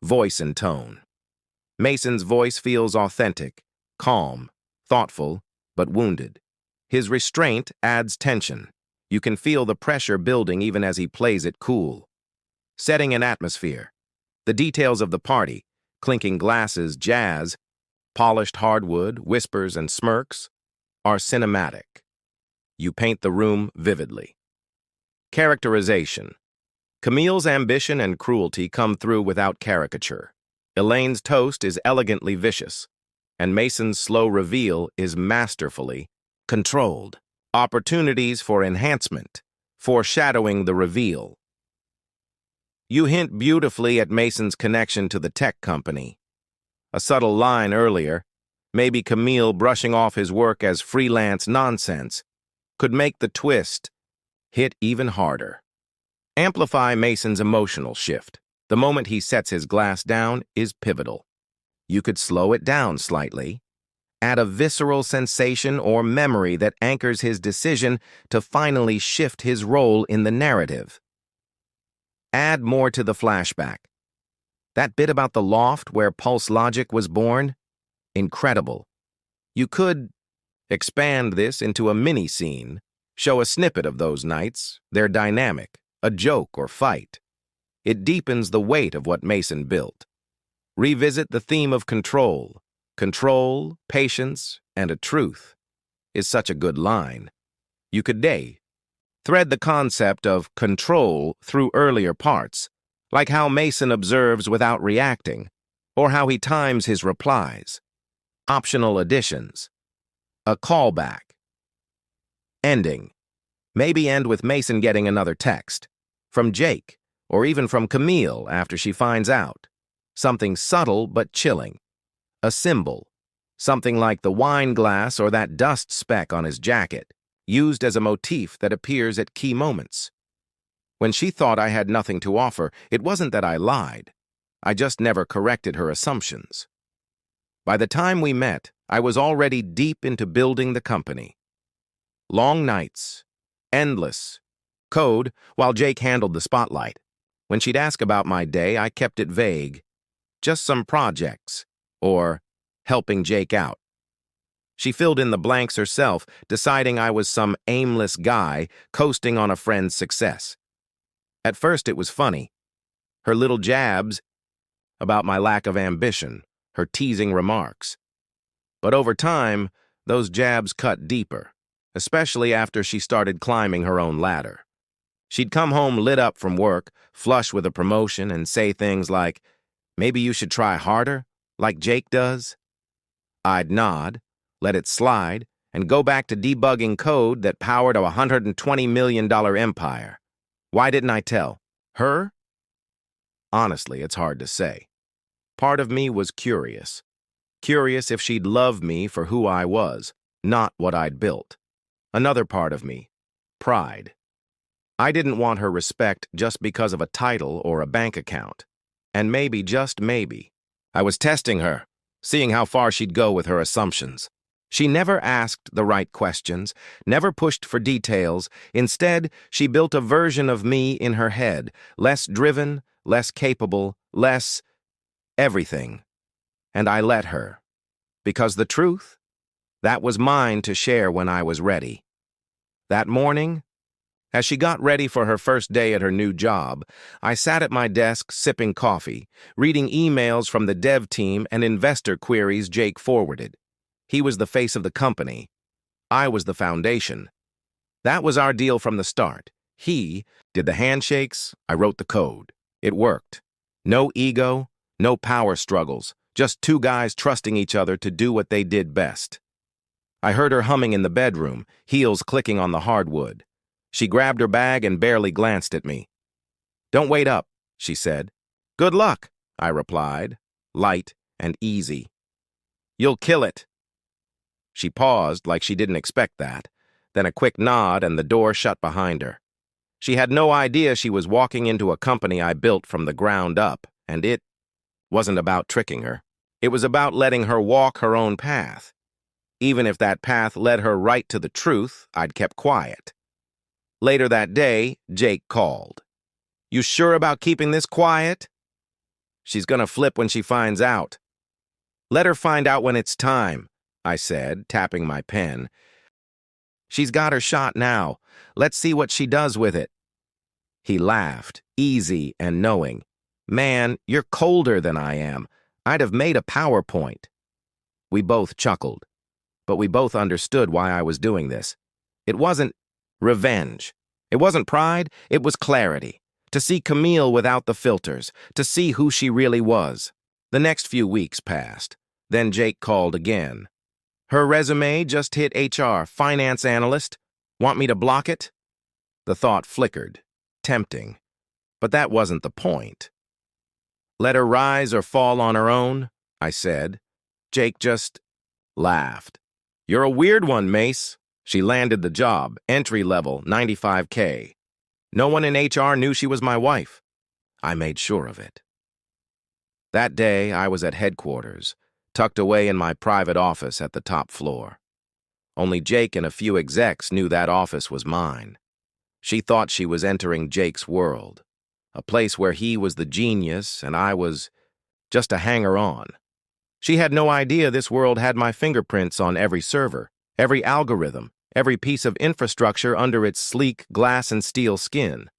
voice and tone. Mason's voice feels authentic, calm, thoughtful, but wounded. His restraint adds tension. You can feel the pressure building even as he plays it cool. Setting an atmosphere. The details of the party, clinking glasses, jazz, polished hardwood, whispers, and smirks, are cinematic. You paint the room vividly. Characterization. Camille's ambition and cruelty come through without caricature. Elaine's toast is elegantly vicious, and Mason's slow reveal is masterfully controlled. Opportunities for enhancement, foreshadowing the reveal. You hint beautifully at Mason's connection to the tech company. A subtle line earlier, maybe Camille brushing off his work as freelance nonsense, could make the twist hit even harder. Amplify Mason's emotional shift. The moment he sets his glass down is pivotal. You could slow it down slightly, add a visceral sensation or memory that anchors his decision to finally shift his role in the narrative. Add more to the flashback. That bit about the loft where Pulse Logic was born? Incredible. You could expand this into a mini-scene, show a snippet of those nights, their dynamic, a joke or fight. It deepens the weight of what Mason built. Revisit the theme of control. Control, patience, and a truth is such a good line. You could thread the concept of control through earlier parts, like how Mason observes without reacting, or how he times his replies. Optional additions. A callback. Ending. Maybe end with Mason getting another text. From Jake, or even from Camille after she finds out. Something subtle but chilling. A symbol. Something like the wine glass or that dust speck on his jacket, used as a motif that appears at key moments. When she thought I had nothing to offer, it wasn't that I lied. I just never corrected her assumptions. By the time we met, I was already deep into building the company. Long nights. Endless. Code, while Jake handled the spotlight. When she'd ask about my day, I kept it vague. Just some projects, or helping Jake out. She filled in the blanks herself, deciding I was some aimless guy coasting on a friend's success. At first it was funny. Her little jabs about my lack of ambition, her teasing remarks. But over time, those jabs cut deeper, especially after she started climbing her own ladder. She'd come home lit up from work, flush with a promotion, and say things like, "Maybe you should try harder, like Jake does?" I'd nod, let it slide, and go back to debugging code that powered a $120 million empire. Why didn't I tell her? Honestly, it's hard to say. Part of me was curious. Curious if she'd love me for who I was, not what I'd built. Another part of me, pride. I didn't want her respect just because of a title or a bank account. And maybe, just maybe, I was testing her, seeing how far she'd go with her assumptions. She never asked the right questions, never pushed for details. Instead, she built a version of me in her head, less driven, less capable, less everything. And I let her. Because the truth, that was mine to share when I was ready. That morning, as she got ready for her first day at her new job, I sat at my desk sipping coffee, reading emails from the dev team and investor queries Jake forwarded. He was the face of the company. I was the foundation. That was our deal from the start. He did the handshakes, I wrote the code. It worked. No ego, no power struggles, just two guys trusting each other to do what they did best. I heard her humming in the bedroom, heels clicking on the hardwood. She grabbed her bag and barely glanced at me. "Don't wait up," she said. "Good luck," I replied, light and easy. "You'll kill it." She paused like she didn't expect that, then a quick nod and the door shut behind her. She had no idea she was walking into a company I built from the ground up, and it wasn't about tricking her. It was about letting her walk her own path. Even if that path led her right to the truth, I'd kept quiet. Later that day, Jake called. "You sure about keeping this quiet?" She's gonna flip when she finds out. Let her find out when it's time, I said, tapping my pen. She's got her shot now. Let's see what she does with it. He laughed, easy and knowing. Man, you're colder than I am. I'd have made a PowerPoint. We both chuckled, but we both understood why I was doing this. It wasn't revenge. It wasn't pride. It was clarity. To see Camille without the filters, to see who she really was. The next few weeks passed. Then Jake called again. Her resume just hit HR, finance analyst. Want me to block it? The thought flickered, tempting. But that wasn't the point. Let her rise or fall on her own, I said. Jake just laughed. You're a weird one, Mace. She landed the job, entry level, $95K. No one in HR knew she was my wife. I made sure of it. That day, I was at headquarters, tucked away in my private office at the top floor. Only Jake and a few execs knew that office was mine. She thought she was entering Jake's world, a place where he was the genius and I was just a hanger-on. She had no idea this world had my fingerprints on every server, every algorithm, every piece of infrastructure under its sleek glass and steel skin.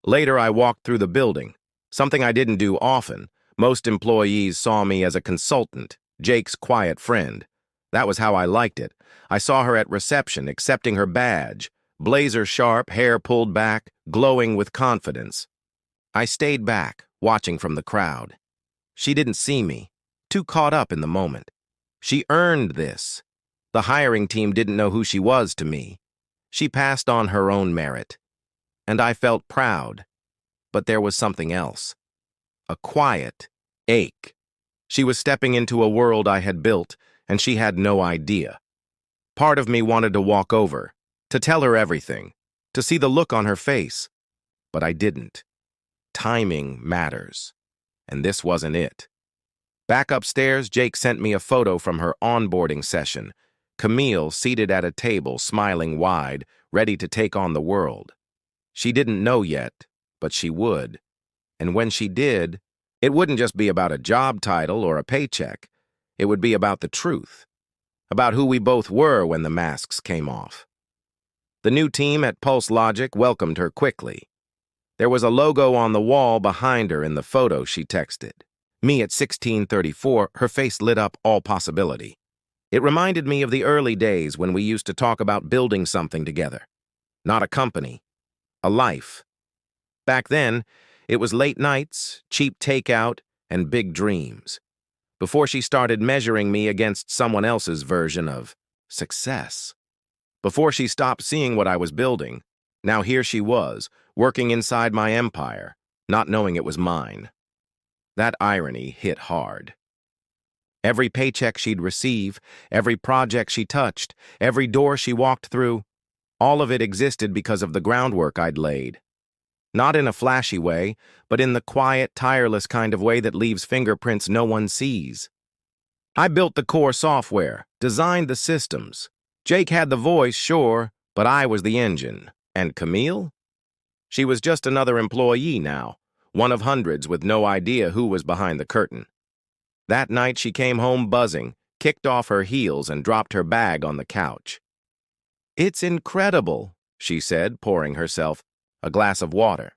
Later, I walked through the building, something I didn't do often. Most employees saw me as a consultant, Jake's quiet friend. That was how I liked it. I saw her at reception, accepting her badge, blazer sharp, hair pulled back, glowing with confidence. I stayed back, watching from the crowd. She didn't see me, too caught up in the moment. She earned this. The hiring team didn't know who she was to me. She passed on her own merit. And I felt proud. But there was something else. A quiet ache. She was stepping into a world I had built, and she had no idea. Part of me wanted to walk over, to tell her everything, to see the look on her face. But I didn't. Timing matters. And this wasn't it. Back upstairs, Jake sent me a photo from her onboarding session. Camille seated at a table, smiling wide, ready to take on the world. She didn't know yet, but she would. And when she did, it wouldn't just be about a job title or a paycheck. It would be about the truth, about who we both were when the masks came off. The new team at Pulse Logic welcomed her quickly. There was a logo on the wall behind her in the photo she texted. Me at 1634, her face lit up all possibility. It reminded me of the early days when we used to talk about building something together. Not a company, a life. Back then, it was late nights, cheap takeout, and big dreams. Before she started measuring me against someone else's version of success. Before she stopped seeing what I was building, now here she was, working inside my empire, not knowing it was mine. That irony hit hard. Every paycheck she'd receive, every project she touched, every door she walked through, all of it existed because of the groundwork I'd laid. Not in a flashy way, but in the quiet, tireless kind of way that leaves fingerprints no one sees. I built the core software, designed the systems. Jake had the voice, sure, but I was the engine. And Camille? She was just another employee now, one of hundreds with no idea who was behind the curtain. That night she came home buzzing, kicked off her heels and dropped her bag on the couch. It's incredible, she said, pouring herself a glass of water.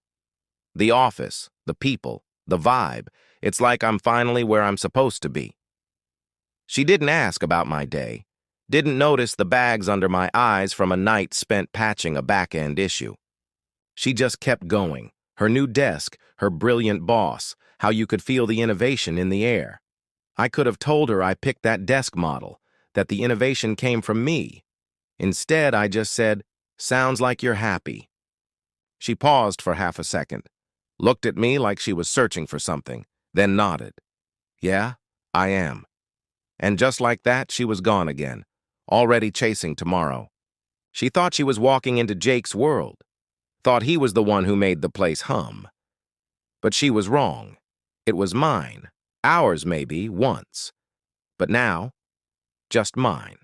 The office, the people, the vibe, it's like I'm finally where I'm supposed to be. She didn't ask about my day, didn't notice the bags under my eyes from a night spent patching a back-end issue. She just kept going, her new desk, her brilliant boss, how you could feel the innovation in the air. I could have told her I picked that desk model, that the innovation came from me. Instead, I just said, sounds like you're happy. She paused for half a second, looked at me like she was searching for something, then nodded. Yeah, I am. And just like that, she was gone again, already chasing tomorrow. She thought she was walking into Jake's world, thought he was the one who made the place hum. But she was wrong. It was mine, ours maybe, once. But now, just mine.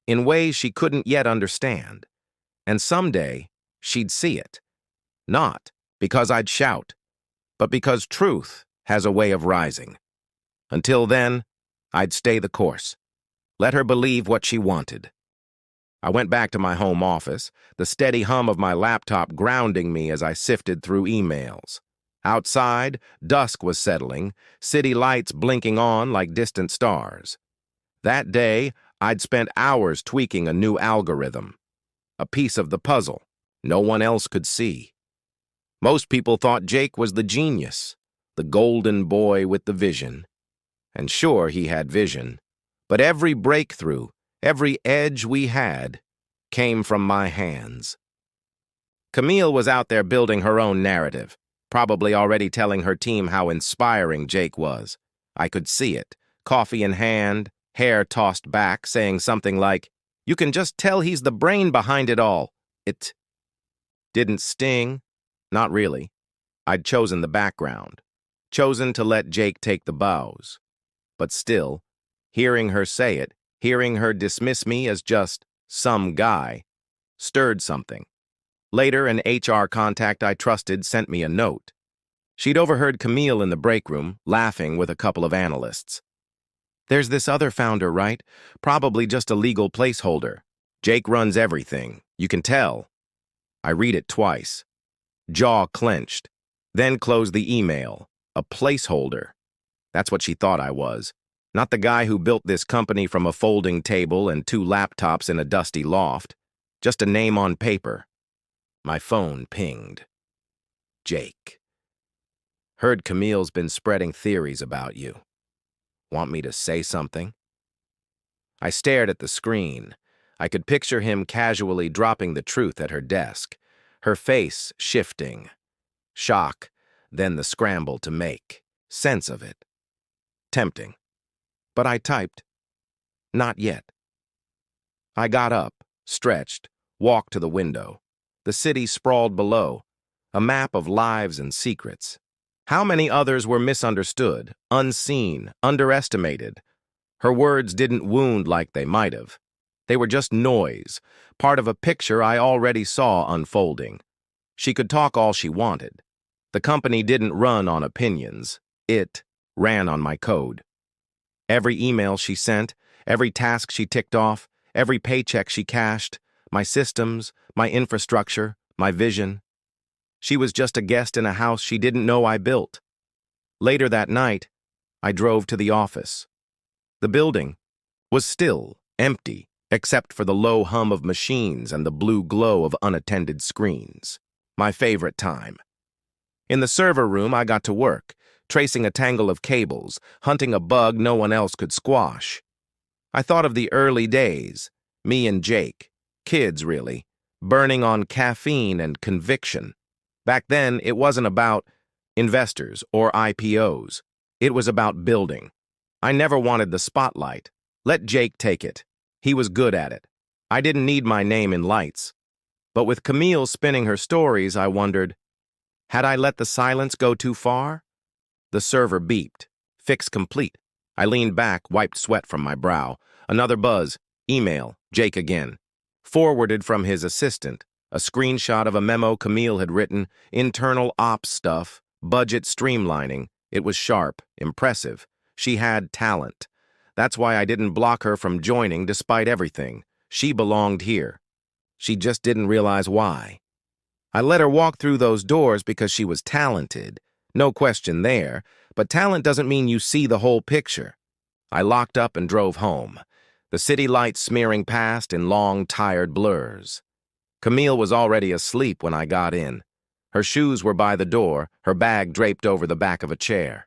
In ways she couldn't yet understand. And someday, she'd see it. Not because I'd shout, but because truth has a way of rising. Until then, I'd stay the course. Let her believe what she wanted. I went back to my home office, the steady hum of my laptop grounding me as I sifted through emails. Outside, dusk was settling, city lights blinking on like distant stars. That day, I'd spent hours tweaking a new algorithm, a piece of the puzzle no one else could see. Most people thought Jake was the genius, the golden boy with the vision. And sure, he had vision, but every breakthrough, every edge we had, came from my hands. Camille was out there building her own narrative, probably already telling her team how inspiring Jake was. I could see it, coffee in hand, hair tossed back, saying something like, "You can just tell he's the brain behind it all." It didn't sting. Not really. I'd chosen the background, chosen to let Jake take the bows. But still, hearing her say it, hearing her dismiss me as just some guy, stirred something. Later, an HR contact I trusted sent me a note. She'd overheard Camille in the break room, laughing with a couple of analysts. "There's this other founder, right? Probably just a legal placeholder. Jake runs everything. You can tell." I read it twice. Jaw clenched. Then closed the email. A placeholder. That's what she thought I was. Not the guy who built this company from a folding table and 2 laptops in a dusty loft. Just a name on paper. My phone pinged. "Jake. Heard Camille's been spreading theories about you. Want me to say something?" I stared at the screen. I could picture him casually dropping the truth at her desk, her face shifting. Shock, then the scramble to make sense of it. Tempting. But I typed, "Not yet." I got up, stretched, walked to the window. The city sprawled below, a map of lives and secrets. How many others were misunderstood, unseen, underestimated? Her words didn't wound like they might have. They were just noise, part of a picture I already saw unfolding. She could talk all she wanted. The company didn't run on opinions. It ran on my code. Every email she sent, every task she ticked off, every paycheck she cashed, my systems, my infrastructure, my vision. She was just a guest in a house she didn't know I built. Later that night, I drove to the office. The building was still empty, except for the low hum of machines and the blue glow of unattended screens. My favorite time. In the server room, I got to work, tracing a tangle of cables, hunting a bug no one else could squash. I thought of the early days, me and Jake, kids really, burning on caffeine and conviction. Back then, it wasn't about investors or IPOs. It was about building. I never wanted the spotlight. Let Jake take it. He was good at it. I didn't need my name in lights. But with Camille spinning her stories, I wondered, had I let the silence go too far? The server beeped. Fix complete. I leaned back, wiped sweat from my brow. Another buzz. Email. Jake again. Forwarded from his assistant. A screenshot of a memo Camille had written. Internal ops stuff. Budget streamlining. It was sharp. Impressive. She had talent. That's why I didn't block her from joining despite everything. She belonged here. She just didn't realize why. I let her walk through those doors because she was talented. No question there, but talent doesn't mean you see the whole picture. I locked up and drove home, the city lights smearing past in long, tired blurs. Camille was already asleep when I got in. Her shoes were by the door, her bag draped over the back of a chair.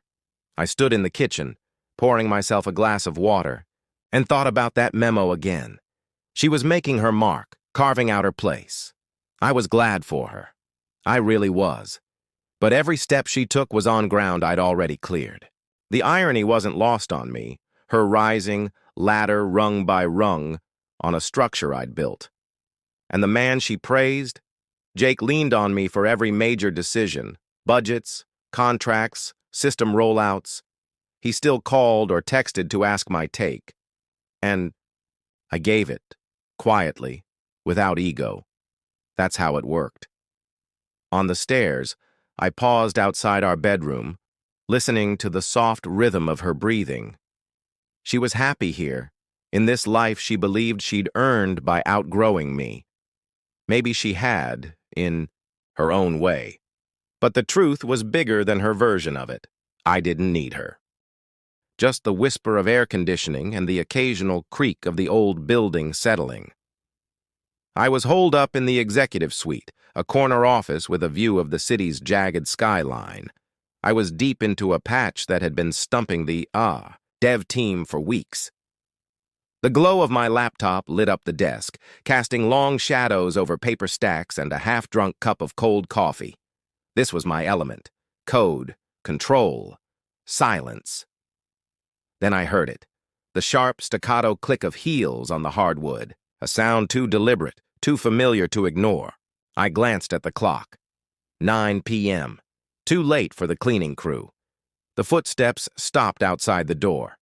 I stood in the kitchen, pouring myself a glass of water, and thought about that memo again. She was making her mark, carving out her place. I was glad for her. I really was. But every step she took was on ground I'd already cleared. The irony wasn't lost on me, her rising, ladder rung by rung, on a structure I'd built. And the man she praised? Jake leaned on me for every major decision, budgets, contracts, system rollouts. He still called or texted to ask my take. And I gave it, quietly, without ego. That's how it worked. On the stairs, I paused outside our bedroom, listening to the soft rhythm of her breathing. She was happy here. In this life she believed she'd earned by outgrowing me. Maybe she had, in her own way. But the truth was bigger than her version of it. I didn't need her. Just the whisper of air conditioning and the occasional creak of the old building settling. I was holed up in the executive suite, a corner office with a view of the city's jagged skyline. I was deep into a patch that had been stumping the dev team for weeks. The glow of my laptop lit up the desk, casting long shadows over paper stacks and a half-drunk cup of cold coffee. This was my element. Code, control, silence. Then I heard it. The sharp, staccato click of heels on the hardwood. A sound too deliberate, too familiar to ignore. I glanced at the clock. 9 p.m. Too late for the cleaning crew. The footsteps stopped outside the door.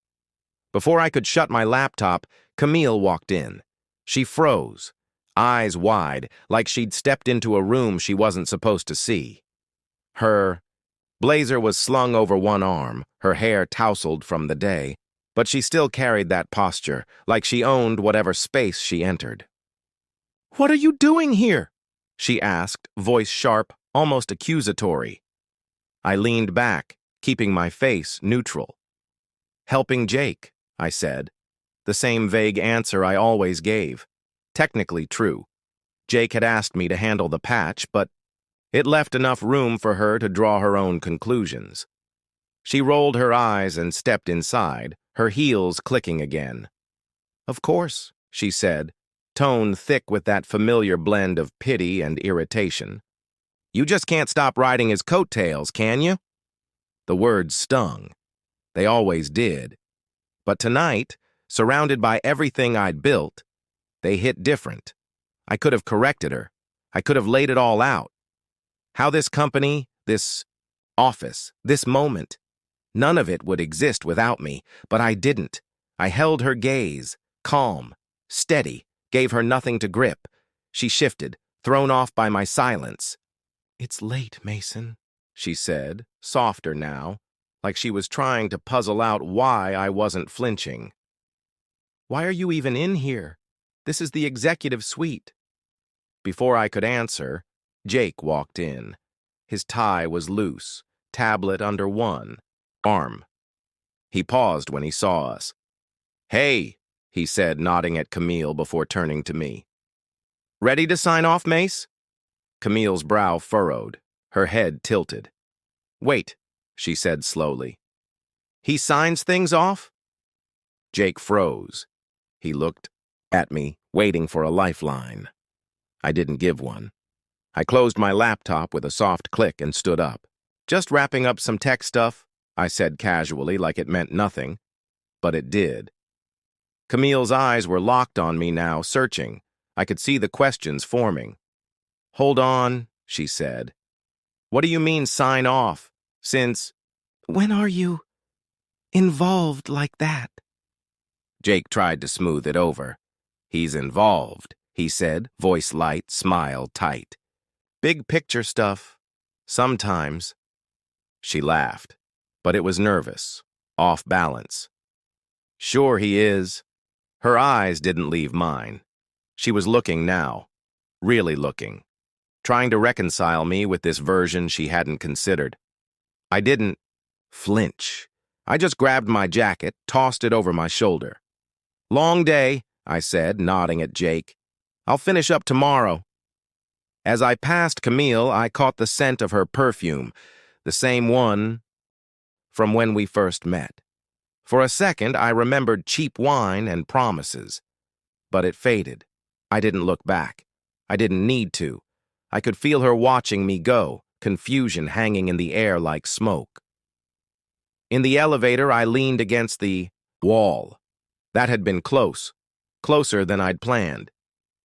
Before I could shut my laptop, Camille walked in. She froze, eyes wide, like she'd stepped into a room she wasn't supposed to see. Her blazer was slung over one arm, her hair tousled from the day, but she still carried that posture, like she owned whatever space she entered. "What are you doing here?" she asked, voice sharp, almost accusatory. I leaned back, keeping my face neutral. "Helping Jake," I said. The same vague answer I always gave. Technically true. Jake had asked me to handle the patch, but it left enough room for her to draw her own conclusions. She rolled her eyes and stepped inside, her heels clicking again. "Of course," she said, tone thick with that familiar blend of pity and irritation. "You just can't stop riding his coattails, can you?" The words stung. They always did. But tonight, surrounded by everything I'd built, they hit different. I could have corrected her. I could have laid it all out. How this company, this office, this moment, none of it would exist without me, but I didn't. I held her gaze, calm, steady, gave her nothing to grip. She shifted, thrown off by my silence. "It's late, Mason," she said, softer now, like she was trying to puzzle out why I wasn't flinching. "Why are you even in here? This is the executive suite." Before I could answer, Jake walked in. His tie was loose, tablet under one arm. He paused when he saw us. "Hey," he said, nodding at Camille before turning to me. "Ready to sign off, Mace?" Camille's brow furrowed, her head tilted. "Wait," she said slowly. "He signs things off?" Jake froze. He looked at me, waiting for a lifeline. I didn't give one. I closed my laptop with a soft click and stood up. "Just wrapping up some tech stuff," I said casually, like it meant nothing. But it did. Camille's eyes were locked on me now, searching. I could see the questions forming. "Hold on," she said. "What do you mean sign off? Since when are you involved like that?" Jake tried to smooth it over. "He's involved," he said, voice light, smile tight. "Big picture stuff. Sometimes." She laughed, but it was nervous, off balance. "Sure he is." Her eyes didn't leave mine. She was looking now, really looking, trying to reconcile me with this version she hadn't considered. I didn't flinch. I just grabbed my jacket, tossed it over my shoulder. "Long day," I said, nodding at Jake. "I'll finish up tomorrow." As I passed Camille, I caught the scent of her perfume, the same one from when we first met. For a second, I remembered cheap wine and promises. But it faded. I didn't look back. I didn't need to. I could feel her watching me go, confusion hanging in the air like smoke. In the elevator, I leaned against the wall. That had been close, closer than I'd planned.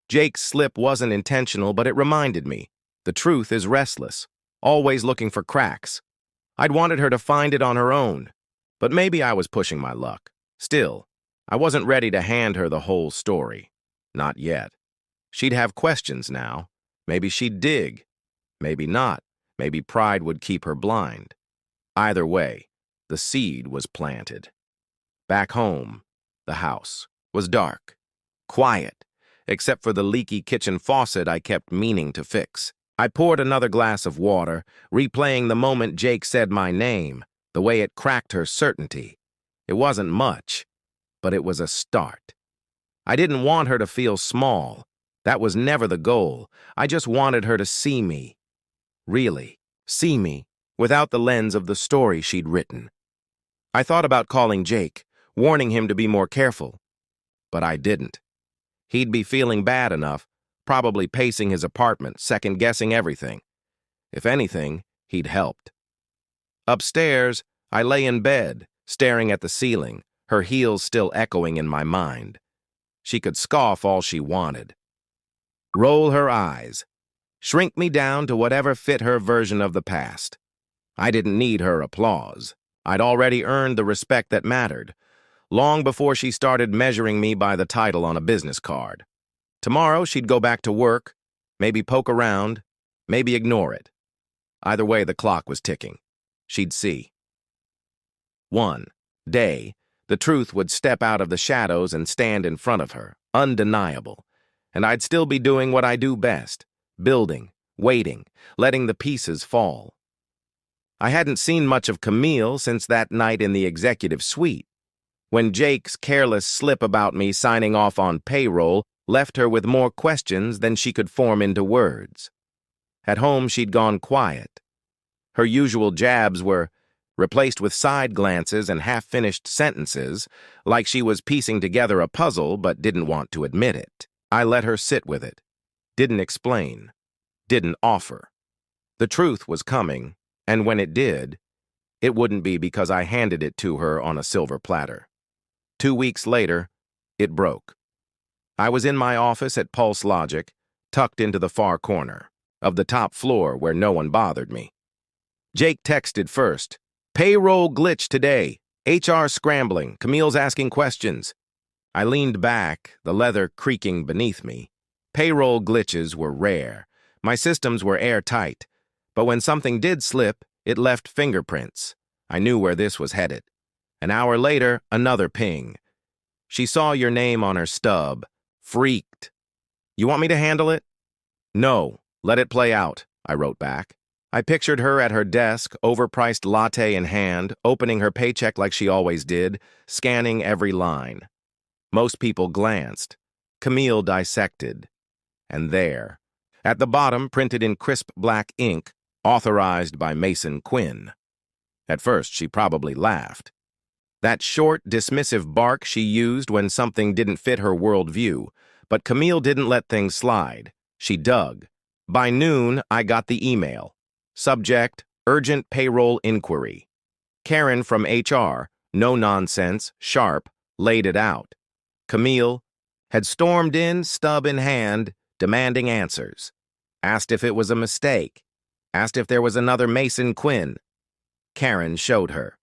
Jake's slip wasn't intentional, but it reminded me. The truth is restless, always looking for cracks. I'd wanted her to find it on her own, but maybe I was pushing my luck. Still, I wasn't ready to hand her the whole story. Not yet. She'd have questions now. Maybe she'd dig. Maybe not. Maybe pride would keep her blind. Either way, The seed was planted. Back home, the house was dark, quiet, except for the leaky kitchen faucet I kept meaning to fix. I poured another glass of water, replaying the moment Jake said my name, the way it cracked her certainty. It wasn't much, but it was a start. I didn't want her to feel small. That was never the goal. I just wanted her to see me. Really, see me, without the lens of the story she'd written. I thought about calling Jake, warning him to be more careful. But I didn't. He'd be feeling bad enough, probably pacing his apartment, second-guessing everything. If anything, he'd helped. Upstairs, I lay in bed, staring at the ceiling, her heels still echoing in my mind. She could scoff all she wanted. Roll her eyes. Shrink me down to whatever fit her version of the past. I didn't need her applause. I'd already earned the respect that mattered, long before she started measuring me by the title on a business card. Tomorrow, she'd go back to work, maybe poke around, maybe ignore it. Either way, the clock was ticking. She'd see. One day, the truth would step out of the shadows and stand in front of her, undeniable. And I'd still be doing what I do best, building, waiting, letting the pieces fall. I hadn't seen much of Camille since that night in the executive suite, when Jake's careless slip about me signing off on payroll left her with more questions than she could form into words. At home, she'd gone quiet. Her usual jabs were replaced with side glances and half-finished sentences, like she was piecing together a puzzle but didn't want to admit it. I let her sit with it, didn't explain, didn't offer. The truth was coming, and when it did, it wouldn't be because I handed it to her on a silver platter. 2 weeks later, it broke. I was in my office at Pulse Logic, tucked into the far corner of the top floor where no one bothered me. Jake texted first, "Payroll glitch today. HR scrambling. Camille's asking questions." I leaned back, the leather creaking beneath me. Payroll glitches were rare. My systems were airtight. But when something did slip, it left fingerprints. I knew where this was headed. An hour later, another ping. "She saw your name on her stub. Freaked. You want me to handle it?" "No, let it play out," I wrote back. I pictured her at her desk, overpriced latte in hand, opening her paycheck like she always did, scanning every line. Most people glanced. Camille dissected. And there, at the bottom, printed in crisp black ink, authorized by Mason Quinn. At first, she probably laughed. That short, dismissive bark she used when something didn't fit her worldview. But Camille didn't let things slide. She dug. By noon, I got the email. Subject, urgent payroll inquiry. Karen from HR, no nonsense, sharp, laid it out. Camille had stormed in, stub in hand, demanding answers. Asked if it was a mistake. Asked if there was another Mason Quinn. Karen showed her.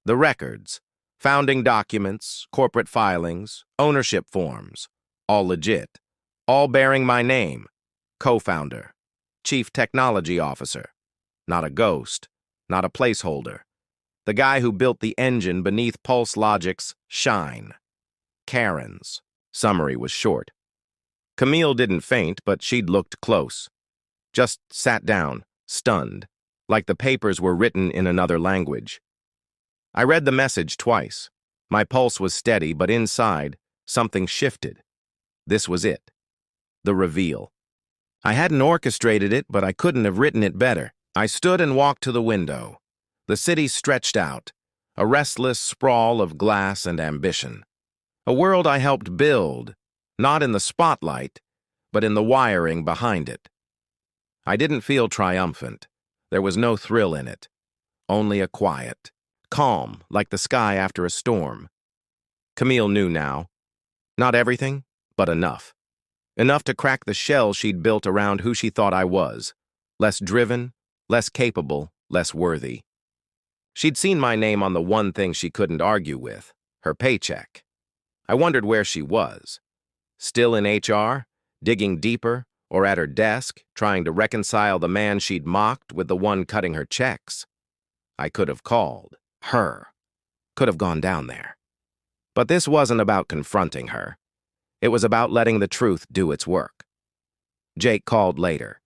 The records, founding documents, corporate filings, ownership forms, all legit, all bearing my name, co-founder, chief technology officer, not a ghost, not a placeholder, the guy who built the engine beneath Pulse Logic's Shine. Karen's summary was short. Camille didn't faint, but she'd looked close. Just sat down, stunned, like the papers were written in another language. I read the message twice. My pulse was steady, but inside, something shifted. This was it. The reveal. I hadn't orchestrated it, but I couldn't have written it better. I stood and walked to the window. The city stretched out, a restless sprawl of glass and ambition. A world I helped build, not in the spotlight, but in the wiring behind it. I didn't feel triumphant. There was no thrill in it. Only a quiet, calm, like the sky after a storm. Camille knew now. Not everything, but enough. Enough to crack the shell she'd built around who she thought I was. Less driven, less capable, less worthy. She'd seen my name on the one thing she couldn't argue with, her paycheck. I wondered where she was. Still in HR, digging deeper, or at her desk, trying to reconcile the man she'd mocked with the one cutting her checks. I could have called. Her. Could have gone down there. But this wasn't about confronting her. It was about letting the truth do its work. Jake called later.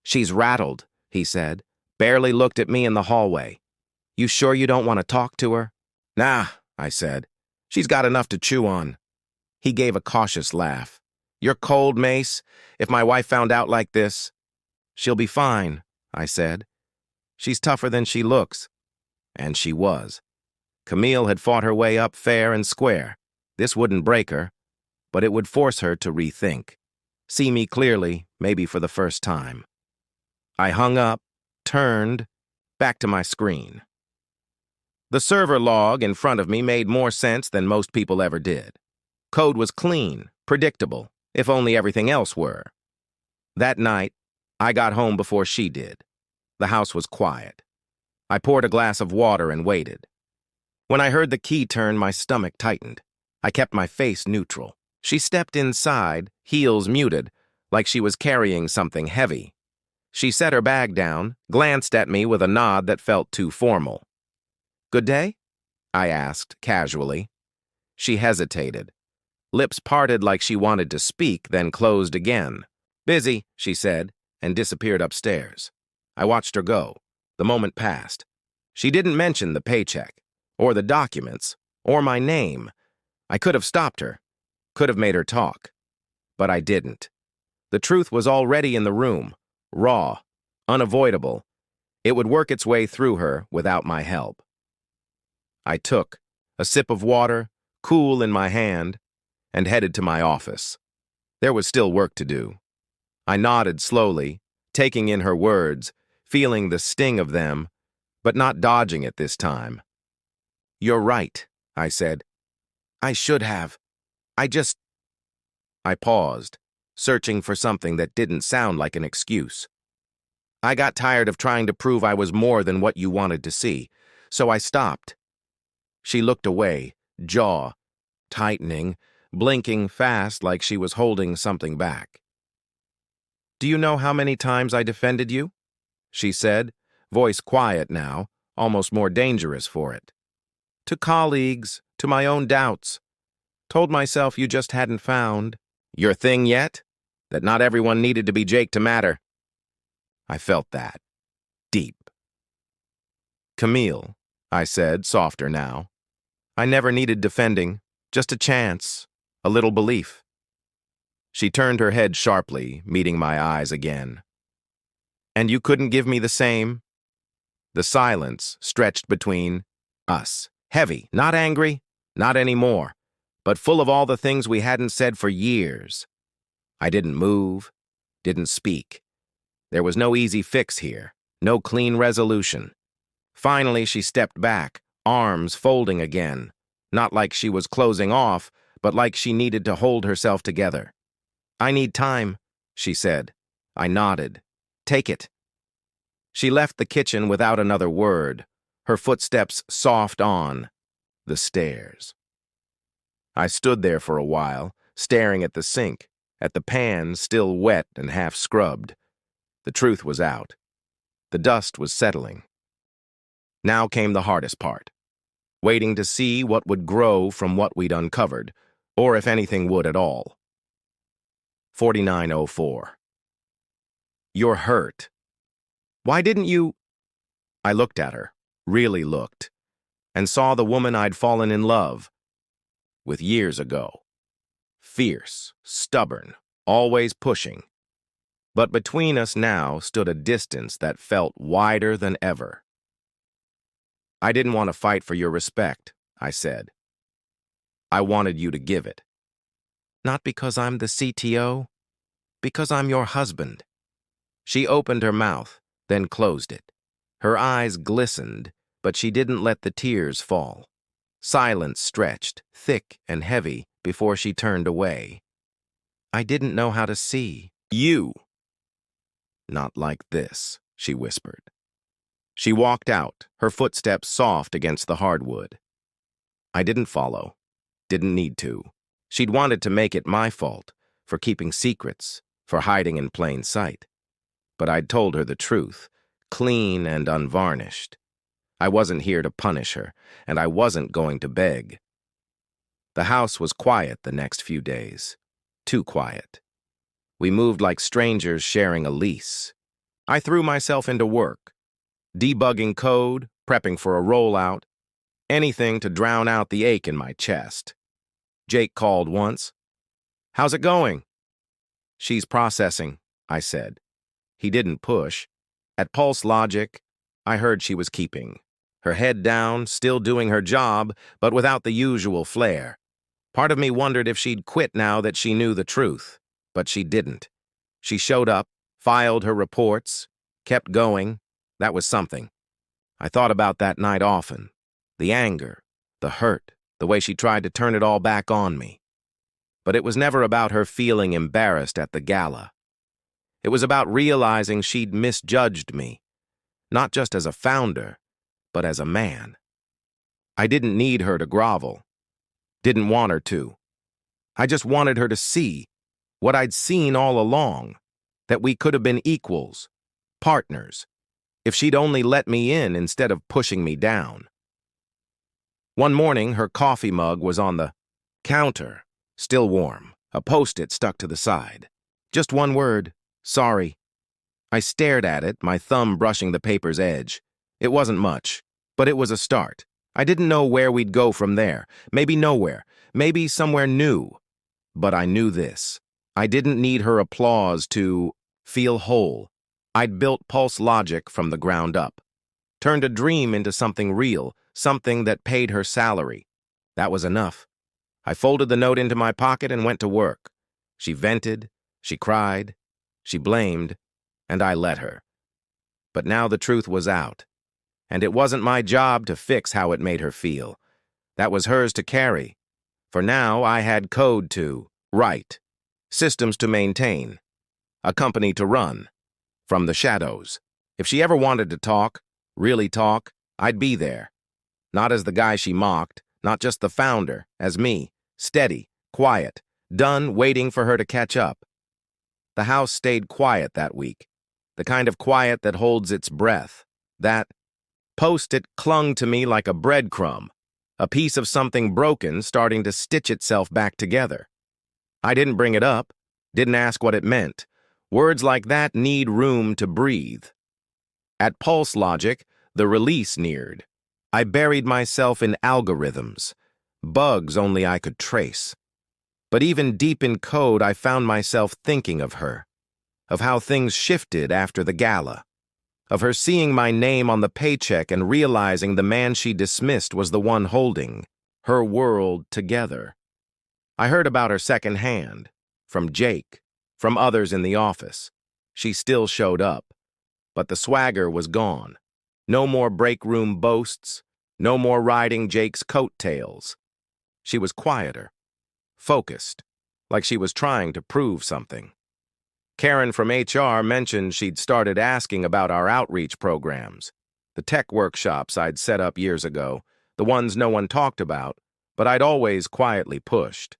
"She's rattled," he said. "Barely looked at me in the hallway. You sure you don't want to talk to her?" "Nah," I said. "She's got enough to chew on." He gave a cautious laugh. "You're cold, Mace. If my wife found out like this..." "She'll be fine," I said. "She's tougher than she looks." And she was. Camille had fought her way up fair and square. This wouldn't break her, but it would force her to rethink. See me clearly, maybe for the first time. I hung up, turned, back to my screen. The server log in front of me made more sense than most people ever did. Code was clean, predictable, if only everything else were. That night, I got home before she did. The house was quiet. I poured a glass of water and waited. When I heard the key turn, my stomach tightened. I kept my face neutral. She stepped inside, heels muted, like she was carrying something heavy. She set her bag down, glanced at me with a nod that felt too formal. "Good day?" I asked, casually. She hesitated. Lips parted like she wanted to speak, then closed again. "Busy," she said, and disappeared upstairs. I watched her go. The moment passed. She didn't mention the paycheck, or the documents, or my name. I could have stopped her, could have made her talk. But I didn't. The truth was already in the room, raw, unavoidable. It would work its way through her without my help. I took a sip of water, cool in my hand, and headed to my office. There was still work to do. I nodded slowly, taking in her words, feeling the sting of them, but not dodging it this time. "You're right," I said. "I should have. I paused, searching for something that didn't sound like an excuse. "I got tired of trying to prove I was more than what you wanted to see, so I stopped." She looked away, jaw tightening, blinking fast like she was holding something back. "Do you know how many times I defended you?" she said, voice quiet now, almost more dangerous for it. "To colleagues, to my own doubts. Told myself you just hadn't found your thing yet, that not everyone needed to be Jake to matter." I felt that. Deep. "Camille," I said, softer now. "I never needed defending, just a chance, a little belief." She turned her head sharply, meeting my eyes again. "And you couldn't give me the same?" The silence stretched between us. Heavy, not angry, not anymore, but full of all the things we hadn't said for years. I didn't move, didn't speak. There was no easy fix here, no clean resolution. Finally, she stepped back, arms folding again, not like she was closing off, but like she needed to hold herself together. "I need time," she said. I nodded. "Take it." She left the kitchen without another word, her footsteps soft on the stairs. I stood there for a while, staring at the sink, at the pan still wet and half scrubbed. The truth was out. The dust was settling. Now came the hardest part, waiting to see what would grow from what we'd uncovered, or if anything would at all. 4904. "You're hurt. Why didn't you..." I looked at her, really looked, and saw the woman I'd fallen in love with years ago. Fierce, stubborn, always pushing. But between us now stood a distance that felt wider than ever. "I didn't want to fight for your respect," I said. "I wanted you to give it. Not because I'm the CTO, because I'm your husband." She opened her mouth, then closed it. Her eyes glistened, but she didn't let the tears fall. Silence stretched, thick and heavy, before she turned away. "I didn't know how to see you." "Not like this," she whispered. She walked out, her footsteps soft against the hardwood. I didn't follow. Didn't need to. She'd wanted to make it my fault, for keeping secrets, for hiding in plain sight. But I'd told her the truth, clean and unvarnished. I wasn't here to punish her, and I wasn't going to beg. The house was quiet the next few days. Too quiet. We moved like strangers sharing a lease. I threw myself into work, debugging code, prepping for a rollout, anything to drown out the ache in my chest. Jake called once. "How's it going?" "She's processing," I said. He didn't push. At Pulse Logic, I heard she was keeping. Her head down, still doing her job, but without the usual flair. Part of me wondered if she'd quit now that she knew the truth, but she didn't. She showed up, filed her reports, kept going. That was something. I thought about that night often. The anger, the hurt, the way she tried to turn it all back on me. But it was never about her feeling embarrassed at the gala. It was about realizing she'd misjudged me, not just as a founder, but as a man. I didn't need her to grovel. Didn't want her to. I just wanted her to see what I'd seen all along, that we could have been equals, partners, if she'd only let me in instead of pushing me down. One morning, her coffee mug was on the counter, still warm, a Post-it stuck to the side. Just one word, "Sorry." I stared at it, my thumb brushing the paper's edge. It wasn't much, but it was a start. I didn't know where we'd go from there. Maybe nowhere. Maybe somewhere new. But I knew this. I didn't need her applause to feel whole. I'd built Pulse Logic from the ground up. Turned a dream into something real, something that paid her salary. That was enough. I folded the note into my pocket and went to work. She vented, she cried, she blamed, and I let her. But now the truth was out. And it wasn't my job to fix how it made her feel. That was hers to carry. For now, I had code to write, systems to maintain, a company to run, from the shadows. If she ever wanted to talk, really talk, I'd be there. Not as the guy she mocked, not just the founder, as me, steady, quiet, done waiting for her to catch up. The house stayed quiet that week, the kind of quiet that holds its breath. That Post-it clung to me like a breadcrumb, a piece of something broken starting to stitch itself back together. I didn't bring it up, didn't ask what it meant. Words like that need room to breathe. At Pulse Logic, the release neared. I buried myself in algorithms, bugs only I could trace. But even deep in code, I found myself thinking of her, of how things shifted after the gala, of her seeing my name on the paycheck and realizing the man she dismissed was the one holding her world together. I heard about her secondhand, from Jake, from others in the office. She still showed up, but the swagger was gone. No more break room boasts, no more riding Jake's coattails. She was quieter, focused, like she was trying to prove something. Karen from HR mentioned she'd started asking about our outreach programs, the tech workshops I'd set up years ago, the ones no one talked about, but I'd always quietly pushed.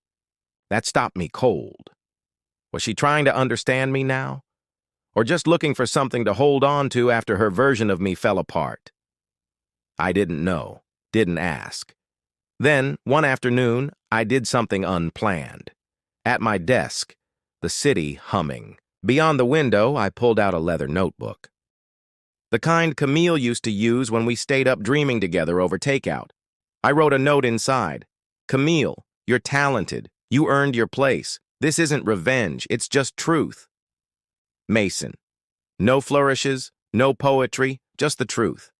That stopped me cold. Was she trying to understand me now? Or just looking for something to hold on to after her version of me fell apart? I didn't know, didn't ask. Then, one afternoon, I did something unplanned. At my desk, the city humming. Beyond the window, I pulled out a leather notebook. The kind Camille used to use when we stayed up dreaming together over takeout. I wrote a note inside. "Camille, you're talented. You earned your place. This isn't revenge, it's just truth." Mason. No flourishes, no poetry, just the truth.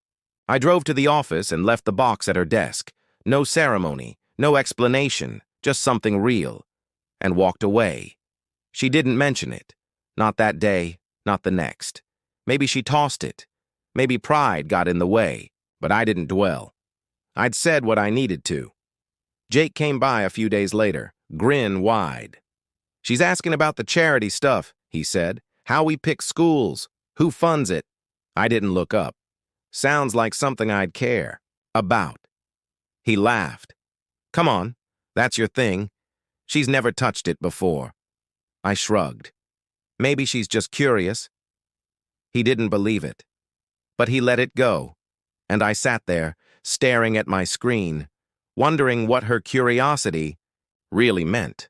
I drove to the office and left the box at her desk. No ceremony, no explanation, just something real. And walked away. She didn't mention it. Not that day, not the next. Maybe she tossed it. Maybe pride got in the way, but I didn't dwell. I'd said what I needed to. Jake came by a few days later, grin wide. "She's asking about the charity stuff," he said. "How we pick schools, who funds it." I didn't look up. Sounds like something I'd care about. He laughed. "Come on, that's your thing. She's never touched it before." I shrugged. Maybe she's just curious. He didn't believe it. But he let it go. And I sat there, staring at my screen, wondering what her curiosity really meant.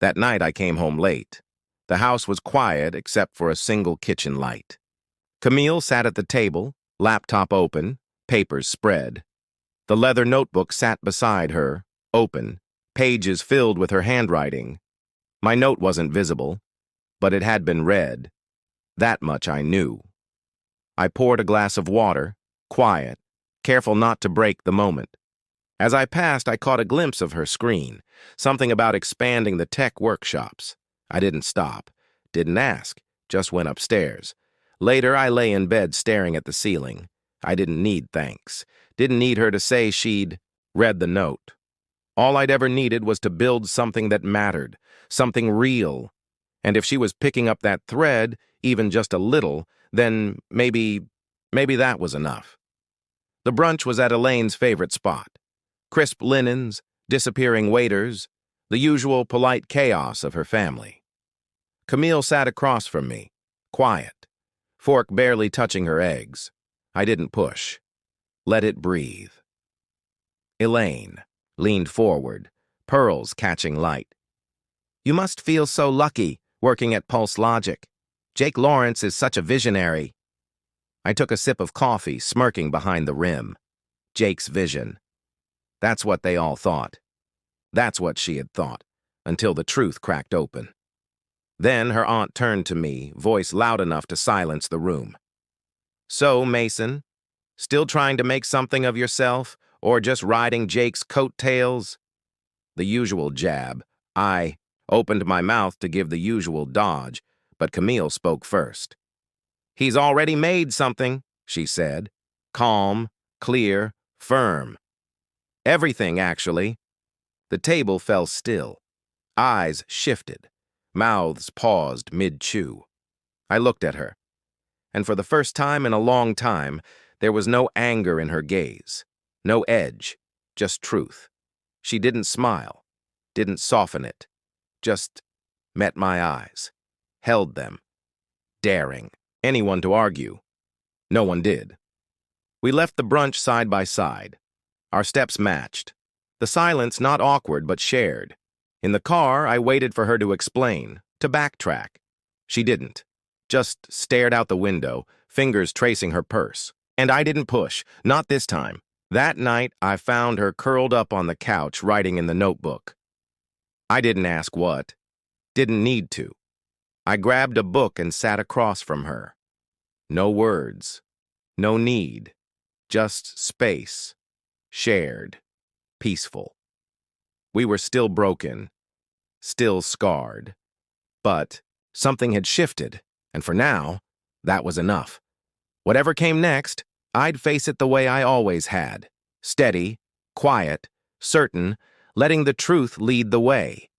That night I came home late. The house was quiet except for a single kitchen light. Camille sat at the table, laptop open, papers spread. The leather notebook sat beside her, open, pages filled with her handwriting. My note wasn't visible, but it had been read. That much I knew. I poured a glass of water, quiet, careful not to break the moment. As I passed, I caught a glimpse of her screen, something about expanding the tech workshops. I didn't stop, didn't ask, just went upstairs. Later, I lay in bed staring at the ceiling. I didn't need thanks, didn't need her to say she'd read the note. All I'd ever needed was to build something that mattered, something real. And if she was picking up that thread, even just a little, then maybe that was enough. The brunch was at Elaine's favorite spot. Crisp linens, disappearing waiters, the usual polite chaos of her family. Camille sat across from me, quiet, fork barely touching her eggs. I didn't push. Let it breathe. Elaine leaned forward, pearls catching light. You must feel so lucky working at Pulse Logic. Jake Lawrence is such a visionary. I took a sip of coffee, smirking behind the rim. Jake's vision. That's what they all thought. That's what she had thought, until the truth cracked open. Then her aunt turned to me, voice loud enough to silence the room. So, Mason, still trying to make something of yourself, or just riding Jake's coattails? The usual jab. I opened my mouth to give the usual dodge, but Camille spoke first. He's already made something, she said. Calm, clear, firm. Everything, actually. The table fell still. Eyes shifted. Mouths paused mid-chew. I looked at her, and for the first time in a long time, there was no anger in her gaze, no edge, just truth. She didn't smile, didn't soften it, just met my eyes, held them, daring anyone to argue. No one did. We left the brunch side by side. Our steps matched. The silence not awkward but shared. In the car, I waited for her to explain, to backtrack. She didn't. Just stared out the window, fingers tracing her purse. And I didn't push, not this time. That night, I found her curled up on the couch, writing in the notebook. I didn't ask what. Didn't need to. I grabbed a book and sat across from her. No words. No need. Just space. Shared. Peaceful. We were still broken. Still scarred. But something had shifted, and for now, that was enough. Whatever came next, I'd face it the way I always had. Steady, quiet, certain, letting the truth lead the way.